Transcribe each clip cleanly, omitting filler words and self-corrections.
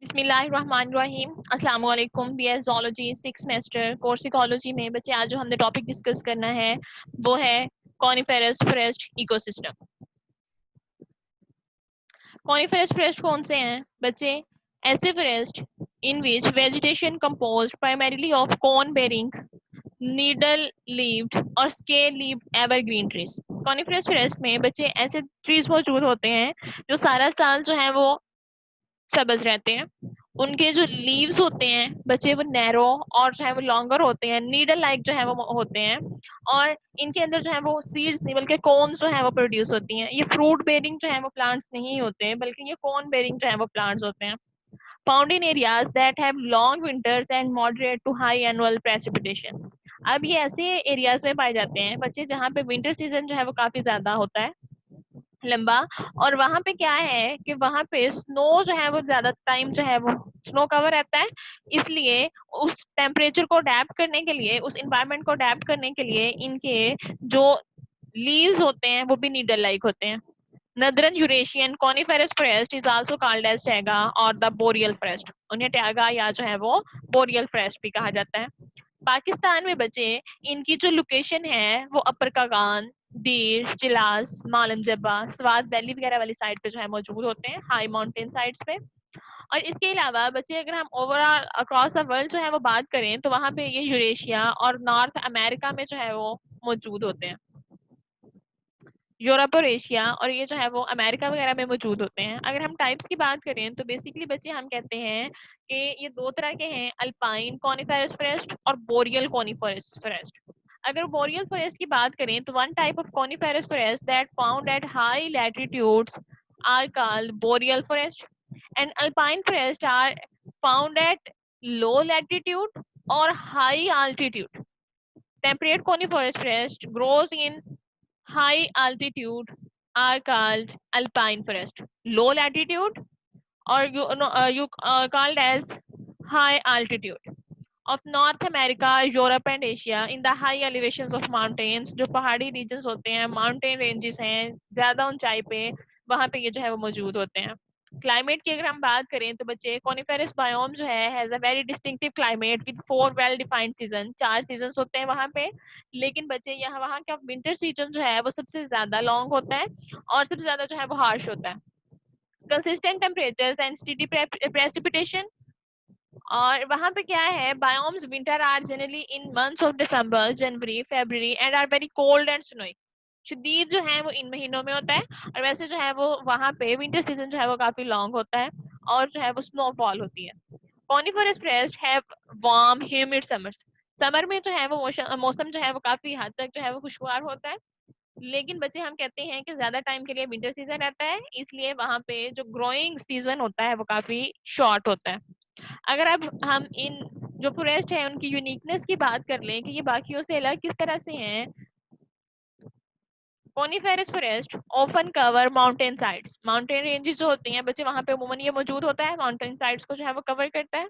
बिस्मिल्लाहिर्रहमानिर्रहीम। अस्सलाम वालेकुम। BS zoology 6 semester course ecology में बच्चे आज जो हमने टॉपिक डिस्कस करना है वो है coniferous forest ecosystem. Coniferous forest कौन से हैं बच्चे? ऐसे forest in which vegetation composed primarily of cone bearing needle leaved और scale leaved evergreen trees. Coniferous forest में बच्चे ऐसे ट्रीज मौजूद होते हैं जो सारा साल जो है वो सब्ज रहते हैं। उनके जो लीव्स होते हैं बच्चे वो नैरो और जो है वो लॉन्गर होते हैं, नीडल लाइक जो है वो होते हैं, और इनके अंदर जो है वो सीड्स नहीं बल्कि कोन्स जो है वो प्रोड्यूस होती हैं। ये फ्रूट बेरिंग जो है वो प्लांट्स नहीं होते हैं बल्कि ये कोन बेरिंग जो है वो प्लांट्स होते हैं। Found in areas that have long winters and moderate to high annual precipitation. अब ये ऐसे एरियाज में पाए जाते हैं बच्चे जहाँ पे विंटर सीजन जो है वो काफी ज्यादा होता है, लंबा, और वहां पे क्या है कि वहां पे स्नो जो है वो ज्यादा टाइम जो है वो स्नो कवर रहता है। इसलिए उस टेम्परेचर को अडेप्ट करने के लिए, उस इन्वायरमेंट को अडेप्ट करने के लिए इनके जो लीव्स होते हैं वो भी नीडल लाइक होते हैं। Northern Eurasian coniferous forest is also called as taiga और द बोरियल फॉरेस्ट। उन्हें टैगा या जो है वो बोरियल फॉरेस्ट भी कहा जाता है। पाकिस्तान में बचे इनकी जो लोकेशन है वो अपर कागान, दीर, चिलास, मालम जब्बा, स्वात वैली वगैरह वाली साइड पे जो है मौजूद होते हैं, हाई माउंटेन साइड्स पे। और इसके अलावा बच्चे अगर हम ओवरऑल अक्रॉस द वर्ल्ड जो है वो बात करें तो वहां पे ये यूरेशिया और नॉर्थ अमेरिका में जो है वो मौजूद होते हैं। यूरोप और एशिया और ये जो है वो अमेरिका वगैरह में मौजूद होते हैं। अगर हम टाइप्स की बात करें तो बेसिकली बच्चे हम कहते हैं कि ये दो तरह के हैं, अल्पाइन कॉनिफेरस फॉरेस्ट और बोरियल कॉनिफेरस फॉरेस्ट। अगर बोरियल फॉरेस्ट की बात करें तो one type of coniferous forest that found at high latitudes are called boreal forest, and alpine forest are found at low latitude और high altitude. Temperate coniferous forest grows in high altitude are called alpine forest. Low latitude or you called as high altitude of North America, Europe and Asia in the high elevations of mountains. जो पहाड़ी regions होते हैं, mountain ranges हैं, ज्यादा ऊंचाई पे, वहां पे ये जो है वो मौजूद होते हैं। क्लाइमेट की अगर हम बात करें तो बच्चे कॉनिफेरस बायोम जो है has a very distinctive climate with 4 well defined season. 4 season होते हैं वहां पे, लेकिन बच्चे यहाँ वहाँ का विंटर सीजन जो है वो सबसे ज्यादा लॉन्ग होता है और सबसे ज्यादा जो है वो हार्श होता है। Consistent temperatures and steady precipitation. और वहां पे क्या है, biomes winter are generally in months of December, January, February and are very cold and snowy. शदीद जो है वो इन महीनों में होता है, और वैसे जो है वो वहां पे विंटर सीजन जो है वो काफी लॉन्ग होता है और जो है वो स्नोफॉल होती है। Coniferous forest have warm humid summers. Summer में जो है वो मौसम जो है वो काफी हद तक जो है वो खुशगवार होता है, लेकिन बच्चे हम कहते हैं कि ज्यादा टाइम के लिए विंटर सीजन रहता है, इसलिए वहां पे जो ग्रोइंग सीजन होता है वो काफी शॉर्ट होता है। अगर अब हम इन जो फॉरेस्ट है उनकी यूनिकनेस की बात कर लें कि ये बाकियों से अलग किस तरह से हैं। Coniferous forest often cover mountain sides. Mountain ranges जो होती हैं बच्चे वहां पे अमूमन ये मौजूद होता है, माउंटेन साइड्स को जो है वो कवर करता है।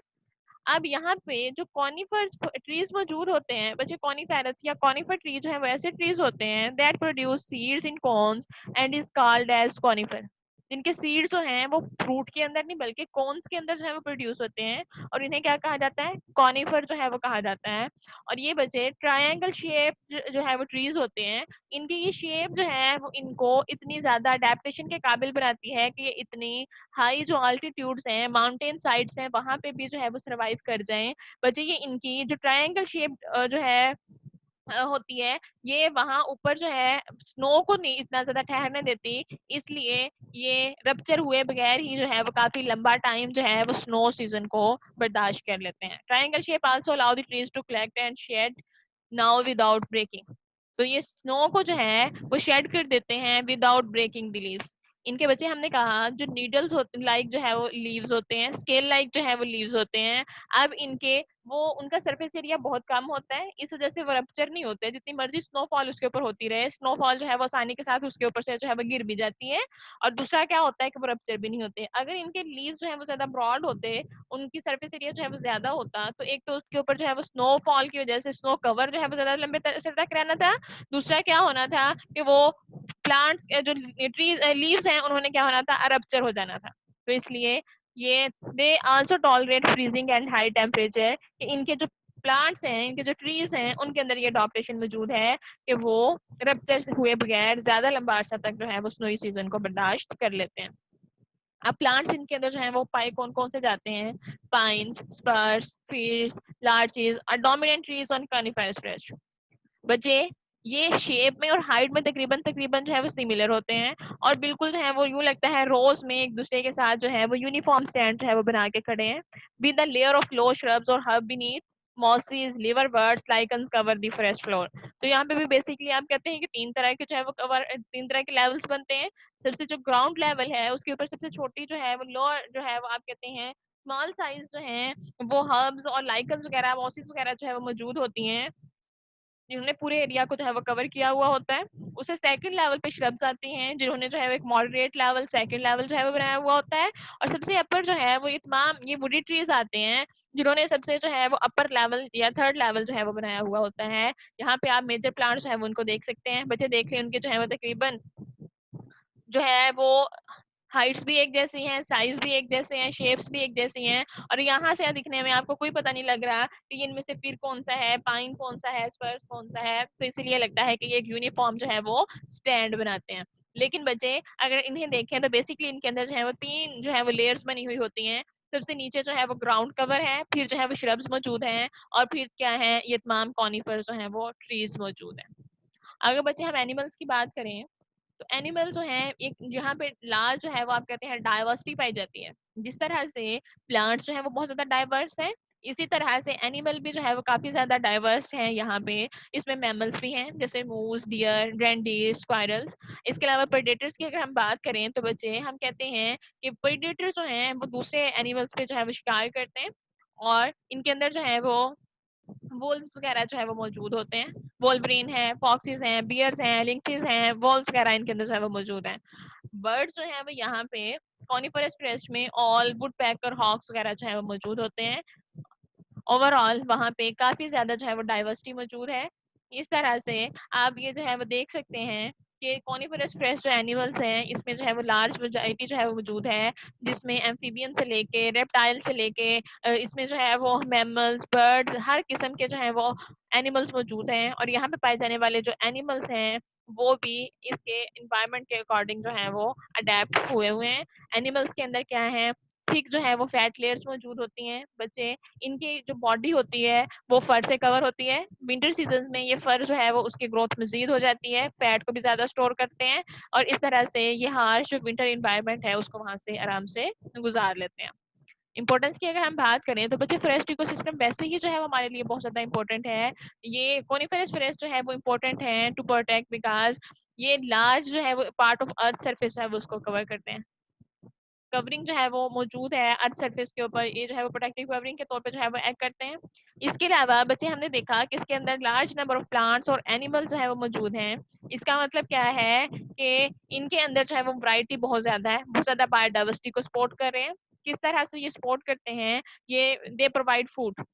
अब यहाँ पे जो कॉनिफर्स ट्रीज मौजूद होते हैं बच्चे, कॉनिफेरस या कॉनिफर ट्री जो है वो ऐसे ट्रीज होते हैं that produce seeds in cones and is called as conifer. जिनके सीड्स जो हैं वो फ्रूट के अंदर नहीं बल्कि कॉन्स के अंदर जो है वो प्रोड्यूस होते हैं, और इन्हें क्या कहा जाता है, कॉनिफर जो है वो कहा जाता है। और ये बच्चे ट्रायंगल शेप जो है वो ट्रीज होते हैं। इनकी ये शेप जो है वो इनको इतनी ज्यादा अडेप्टेशन के काबिल बनाती है कि ये इतनी हाई जो अल्टीट्यूड्स हैं, माउंटेन साइड्स हैं, वहां पे भी जो है वो सरवाइव कर जाएं। बच्चे ये इनकी जो ट्रायंगल शेप जो है होती है, ये वहां ऊपर जो है स्नो को नहीं इतना ज्यादा ठहरने देती, इसलिए ये रप्चर हुए बगैर ही जो है वो काफी लंबा टाइम जो है वो स्नो सीजन को बर्दाश्त कर लेते हैं। Triangle shape also allow the trees to collect and shed snow without breaking. तो ये स्नो को जो है वो शेड कर देते हैं विदाउट ब्रेकिंग द लीव्स। इनके बच्चे हमने कहा जो नीडल्स होते लाइक जो है वो लीव्स होते हैं, स्केल लाइक जो है वो लीव्स होते हैं। अब इनके वो उनका सरफेस एरिया बहुत कम होता है, इस वजह से वो रप्चर नहीं होते, जितनी मर्जी स्नोफॉल उसके ऊपर होती रहे, स्नोफॉल जो है वो आसानी के साथ उसके ऊपर से जो है वो गिर भी जाती है। और दूसरा क्या होता है कि वो रप्चर भी नहीं होते। अगर इनके लीव्स जो है वो ज्यादा ब्रॉड होते, उनकी सरफेस एरिया जो है वो ज्यादा होता, तो एक तो उसके ऊपर जो है वो स्नोफॉल की वजह से स्नो कवर जो है वो ज्यादा लंबे समय तक रहना था। दूसरा क्या होना था कि वो प्लांट्स जो ट्रीज लीव्स हैं उन्होंने क्या होना था, रप्चर हो जाना था। तो इसलिए ये they also tolerate freezing and high temperature. इनके जो प्लांट्स हैं, इनके जो ट्रीज हैं, उनके अंदर ये अडॉप्टेशन मौजूद है कि वो रप्चर हुए बगैर ज्यादा लंबा अर्सा तक जो है वो स्नोई सीजन को बर्दाश्त कर लेते हैं। अब प्लांट्स इनके अंदर जो है वो पाए कौन कौन से जाते हैं? पाइन्स, स्पर्स, फील्ड्स, लार्चेस और dominant trees on coniferous forest. बच्चे ये शेप में और हाइट में तकरीबन तकरीबन जो है वो सिमिलर होते हैं, और बिल्कुल जो है वो यूं लगता है रोज में एक दूसरे के साथ जो है वो यूनिफॉर्म स्टैंड जो है वो बना के खड़े हैं। With the layer of low shrubs और herb beneath, mosses, liver birds, lichens cover the forest floor. तो यहाँ पे भी बेसिकली आप कहते हैं कि तीन तरह के जो है वो कवर, तीन तरह के लेवल्स बनते हैं। सबसे जो ग्राउंड लेवल है उसके ऊपर सबसे छोटी जो है वो लोअर जो है वो आप कहते हैं स्मॉल साइज जो है वो हर्ब्स और लाइकन्स वगैरह, मॉसेस वगैरह जो है वो मौजूद होती हैं, जिन्होंने पूरे एरिया को जो है वो कवर किया हुआ होता है। उसे सेकंड लेवल पे श्रब्स आती हैं, जिन्होंने जो है वो एक मॉडरेट लेवल, सेकंड लेवल जो है वो बनाया हुआ होता है। और सबसे अपर जो है वो ये तमाम ये वुडी ट्रीज आते हैं, जिन्होंने सबसे जो है वो अपर लेवल या थर्ड लेवल जो है वो बनाया हुआ होता है। यहाँ पे आप मेजर प्लांट्स जो है वो उनको देख सकते हैं। बच्चे देख लें, उनके जो है वो तकरीबन जो है वो हाइट्स भी एक जैसी हैं, साइज भी एक जैसे हैं, शेप्स भी एक जैसी हैं, और यहाँ से दिखने में आपको कोई पता नहीं लग रहा कि इनमें से फिर कौन सा है, पाइन कौन सा है, स्पर्स कौन सा है। तो इसीलिए लगता है कि ये एक यूनिफॉर्म जो है वो स्टैंड बनाते हैं। लेकिन बच्चे अगर इन्हें देखें तो बेसिकली इनके अंदर जो है वो तीन जो है वो लेयर्स बनी हुई होती हैं। सबसे नीचे जो है वो ग्राउंड कवर है, फिर जो है वो श्रब्स मौजूद हैं, और फिर क्या है, ये तमाम कॉनिफर जो है वो ट्रीज मौजूद हैं। अगर बच्चे हम एनिमल्स की बात करें तो एनिमल जो है एक यहाँ पे लार्ज जो है वो आप कहते हैं डाइवर्सिटी पाई जाती है। जिस तरह से प्लांट्स जो है वो बहुत ज्यादा डाइवर्स है, इसी तरह से एनिमल भी जो है वो काफी ज्यादा डाइवर्स है यहाँ पे। इसमें मैमल्स भी हैं, जैसे मूस, डियर, रेंडीर, स्क्वायरल्स। इसके अलावा प्रेडेटर्स की अगर हम बात करें तो बच्चे हम कहते हैं कि प्रेडेटर्स जो हैं वो दूसरे एनिमल्स पे जो है वो शिकार करते हैं, और इनके अंदर जो है वो वोल्व्स वगैरह जो है वो मौजूद होते हैं। वोल्वरीन है, फॉक्सीज हैं, बियर्स हैं, लिंक्सिस हैं, वॉल्व्स वगैरह इनके अंदर जो है वो मौजूद हैं। बर्ड्स जो है वो यहाँ पे कॉनिफरस क्रेस्ट में ऑल, वुड पैकर, हॉक्स वगैरह जो है वो मौजूद होते हैं। ओवरऑल वहाँ पे काफी ज्यादा जो है वो डाइवर्सिटी मौजूद है। इस तरह से आप ये जो है वो देख सकते हैं कि कॉनिफरस क्रेस्ट जो एनिमल्स हैं इसमें जो है वो लार्ज वैरायटी जो है वो मौजूद है, जिसमें एम्फीबियन से लेके रेप्टाइल से लेके इसमें जो है वो मैमल्स, बर्ड्स, हर किस्म के जो है वो एनिमल्स मौजूद हैं। और यहाँ पे पाए जाने वाले जो एनिमल्स हैं वो भी इसके इन्वायरमेंट के अकॉर्डिंग जो है वो अडेप्ट हुए हुए हैं। एनिमल्स के अंदर क्या है, थिक जो है वो फैट लेयर्स मौजूद होती हैं बच्चे। इनकी जो बॉडी होती है वो फर से कवर होती है। विंटर सीजन में ये फर जो है वो उसकी ग्रोथ मजीद हो जाती है, फैट को भी ज्यादा स्टोर करते हैं, और इस तरह से ये हार्श जो विंटर इन्वायरमेंट है उसको वहां से आराम से गुजार लेते हैं। इंपॉर्टेंस की अगर हम बात करें तो बच्चे फॉरेस्ट इकोसिस्टम वैसे ही जो है वो हमारे लिए बहुत ज्यादा इंपॉर्टेंट है। ये कोनिफेरस फॉरेस्ट जो है वो इंपॉर्टेंट है टू प्रोटेक्ट, बिकॉज ये लार्ज जो है वो पार्ट ऑफ अर्थ सरफेस जो है वो उसको कवर करते हैं। कवरिंग जो है वो मौजूद है अर्थ सरफेस के ऊपर, ये जो है वो प्रोटेक्टिव कवरिंग के तौर पे जो है वो एक्ट करते हैं। इसके अलावा बच्चे हमने देखा कि इसके अंदर लार्ज नंबर ऑफ प्लांट्स और एनिमल जो है वो मौजूद हैं। इसका मतलब क्या है कि इनके अंदर जो है वो वैरायटी बहुत ज्यादा है, बहुत ज्यादा बायोडाइवर्सिटी को सपोर्ट कर रहे हैं। किस तरह से ये सपोर्ट करते हैं, ये दे प्रोवाइड फूड।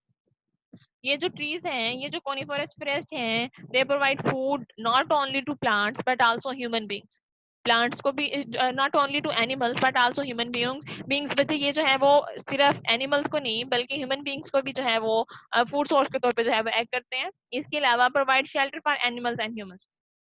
ये जो ट्रीज हैं, ये जो कॉनिफरस फॉरेस्ट हैं, they provide food not only to plants but also human beings. Plants को भी, not only to animals but also human beings बच्चे ये जो है वो सिर्फ एनिमल्स को नहीं बल्कि ह्यूमन बींग्स को भी जो है वो फूड सोर्स के तौर पे जो है वो एक्ट करते हैं। इसके अलावा provide shelter for animals and humans.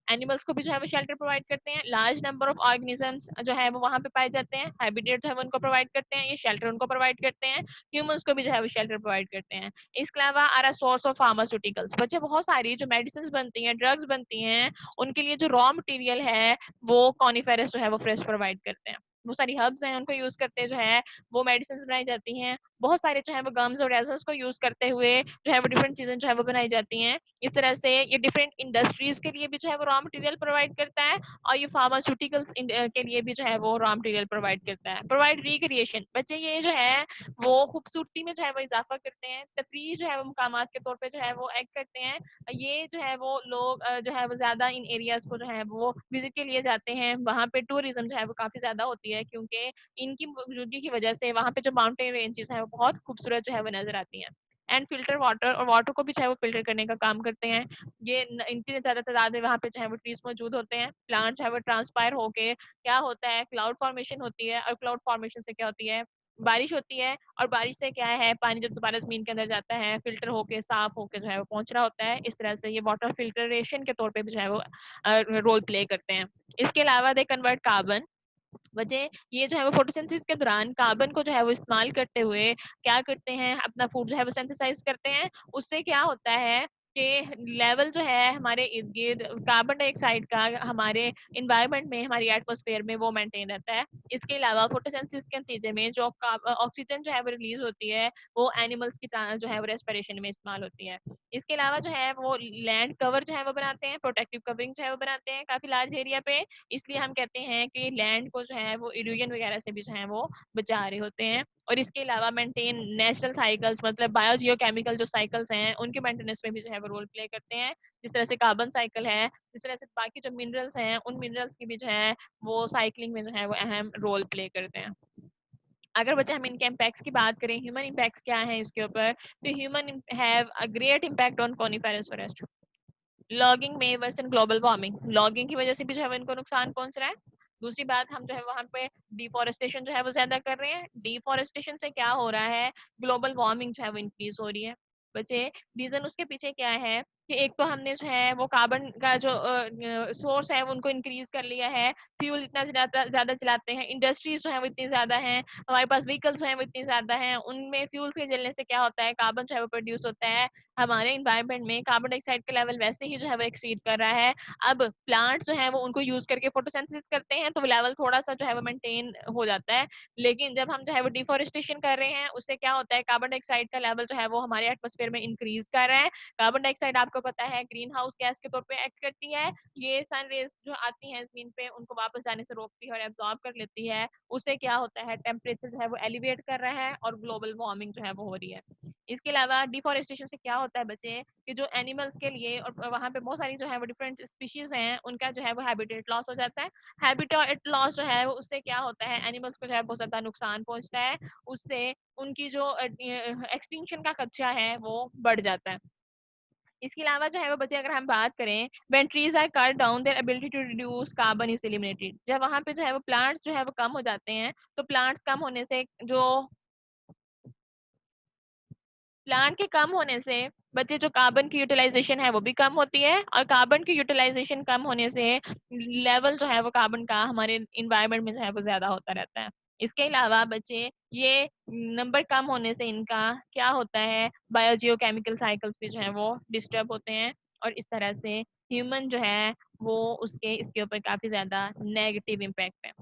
Animals को भी जो है वो शेल्टर प्रोवाइड करते हैं। लार्ज नंबर ऑफ ऑर्गेनिजम्स जो है वो वहाँ पे पाए जाते हैं, हैबिटेट जो है वो उनको प्रोवाइड करते हैं, ये शेल्टर उनको प्रोवाइड करते हैं। ह्यूमंस को भी जो है वो शेल्टर प्रोवाइड करते हैं। इसके अलावा आर सोर्स ऑफ फार्मास्यूटिकल्स। बच्चे बहुत सारी जो मेडिसिन बनती हैं, ड्रग्स बनती हैं, उनके लिए जो रॉ मटेरियल है वो कॉनिफेरस जो है वो फ्रेश प्रोवाइड करते हैं। बहुत सारी हर्ब्स हैं उनको यूज करते जो है वो मेडिसिन बनाई जाती हैं। बहुत सारे जो है वो गम्स और रेजन्स को यूज करते हुए जो है वो डिफरेंट चीजें जो है वो बनाई जाती हैं। इस तरह से ये डिफरेंट इंडस्ट्रीज के लिए भी जो है वो रॉ मटेरियल प्रोवाइड करता है, और ये फार्मास्यूटिकल्स के लिए भी जो है वो रॉ मटेरियल प्रोवाइड करता है। Provide recreation. बच्चे ये जो है वो खूबसूरती में जो है वो इजाफा करते हैं, तफरीह जो है वो मुकामात के तौर पे जो है वो एक्ट करते हैं। ये जो है वो लोग जो है वो ज्यादा इन एरियाज को जो है वो विजिट के लिए जाते हैं। वहाँ पे टूरिज्म जो है वो काफी ज्यादा होती है, क्योंकि इनकी मौजूदगी की वजह से वहाँ पे जो माउंटेन रेंजेस है वो बहुत खूबसूरत जो है वो नजर आती हैं। एंड फिल्टर वाटर, और वाटर को भी जो है वो फिल्टर करने का काम करते हैं। ये इनकी ज्यादा तादाद में वहाँ पे जो है वो ट्रीज मौजूद होते हैं। प्लांट जो है वो ट्रांसपायर होके क्या होता है, क्लाउड फॉर्मेशन होती है, और क्लाउड फॉर्मेशन से क्या होती है, बारिश होती है और बारिश से क्या है, पानी जब दोबारा जमीन के अंदर जाता है, फिल्टर होके साफ होके जो है वो पहुंच रहा होता है। इस तरह से ये वाटर फिल्टरेशन के तौर पे भी जो है वो रोल प्ले करते हैं। इसके अलावा दे कन्वर्ट कार्बन, वजह ये जो है वो फोटोसिंथेसिस के दौरान कार्बन को जो है वो इस्तेमाल करते हुए क्या करते हैं, अपना फूड जो है वो सिंथेसाइज करते हैं। उससे क्या होता है कि लेवल जो है हमारे इर्द गिर्द कार्बन डाइऑक्साइड का हमारे इन्वायरमेंट में, हमारी एटमॉस्फेयर में वो मेंटेन रहता है। इसके अलावा फोटोसिंथेसिस के नतीजे में जो ऑक्सीजन जो है वो रिलीज होती है, वो एनिमल्स की जो है वो रेस्पिरेशन में इस्तेमाल होती है। इसके अलावा जो है वो लैंड कवर जो है वो बनाते हैं, प्रोटेक्टिव कवरिंग जो है वो बनाते हैं काफी लार्ज एरिया पे। इसलिए हम कहते हैं कि लैंड को जो है वो इरोजन वगैरह से भी जो है वो बचा रहे होते हैं। और इसके अलावा मेंटेन नेचुरल साइकिल्स, मतलब बायोजियोकेमिकल जो साइकिल्स हैं उनके मेंटेनेंस में भी जो है वो रोल प्ले करते हैं। जिस तरह से कार्बन साइकिल है, जिस तरह से बाकी जो मिनरल्स हैं उन मिनरल्स की भी जो है वो साइक्लिंग में जो है वो अहम रोल प्ले करते हैं। अगर बच्चे हम इनके इम्पैक्ट्स की बात करें, ह्यूमन इम्पैक्ट्स क्या है इसके ऊपर, तो human have a great impact on coniferous forest. Logging में वर्सन ग्लोबल वार्मिंग, लॉगिंग की वजह से भी जो है वो इनको नुकसान पहुंच रहा है। दूसरी बात, हम जो है वहां पे डिफोरेस्टेशन जो है वो ज्यादा कर रहे हैं। डिफोरेस्टेशन से क्या हो रहा है, ग्लोबल वार्मिंग जो है वो इंक्रीज हो रही है। बच्चे रीजन उसके पीछे क्या है कि एक तो हमने जो है वो कार्बन का जो सोर्स है वो उनको इंक्रीज कर लिया है। फ्यूल इतना ज्यादा ज्यादा चलाते हैं, इंडस्ट्रीज जो है वो इतनी ज्यादा हैं, हमारे पास व्हीकल्स जो है वो इतनी ज्यादा हैं, उनमें फ्यूल्स के जलने से क्या होता है, कार्बन जो है वो प्रोड्यूस होता है। हमारे इन्वायरमेंट में कार्बन डाइऑक्साइड का लेवल वैसे ही जो है वो एक्सीड कर रहा है। अब प्लांट्स जो है वो उनको यूज करके फोटोसिंथेसिस करते हैं, तो लेवल थोड़ा सा जो है वो मेंटेन हो जाता है। लेकिन जब हम जो है वो डिफोरेस्टेशन कर रहे हैं, उससे क्या होता है, कार्बन डाइऑक्साइड का लेवल जो है वो हमारे एटमॉस्फेयर में इंक्रीज कर रहा है। कार्बन डाइऑक्साइड आपको पता है ग्रीन हाउस गैस के तौर पे एक्ट करती है। ये सन रेज जो आती हैं जमीन पे, उनको वापस जाने से रोकती है और एब्जॉर्ब कर लेती है। उससे क्या होता है, टेम्परेचर जो है वो एलिवेट कर रहा है और ग्लोबल वार्मिंग जो है वो हो रही है। इसके अलावा डिफोरेस्टेशन से क्या होता है बच्चे, कि जो एनिमल्स के लिए, और वहाँ पे बहुत सारी जो है वो डिफरेंट स्पीशीज हैं, उनका जो है वो हैबिटेट लॉस हो जाता है। हैबिटेट लॉस जो है वो उससे क्या होता है, एनिमल्स को जो है बहुत ज्यादा नुकसान पहुंचता है। उससे उनकी जो एक्सटिंक्शन का खदशा है वो बढ़ जाता है। इसके अलावा जो है वो बच्चे, अगर हम बात करें, when trees are cut down their ability to reduce carbon is eliminated. जब वहाँ पे जो है वो प्लांट्स जो है वो कम हो जाते हैं, तो प्लांट्स कम होने से जो प्लांट के कम होने से बच्चे जो कार्बन की यूटिलाइजेशन है वो भी कम होती है, और कार्बन की यूटिलाइजेशन कम होने से लेवल जो है वो कार्बन का हमारे इन्वायरमेंट में जो है वो ज्यादा होता रहता है। इसके अलावा बच्चे, ये नंबर कम होने से इनका क्या होता है, बायोजियो केमिकल साइकिल्स भी जो है वो डिस्टर्ब होते हैं। और इस तरह से ह्यूमन जो है वो उसके इसके ऊपर काफी ज्यादा नेगेटिव इम्पैक्ट है।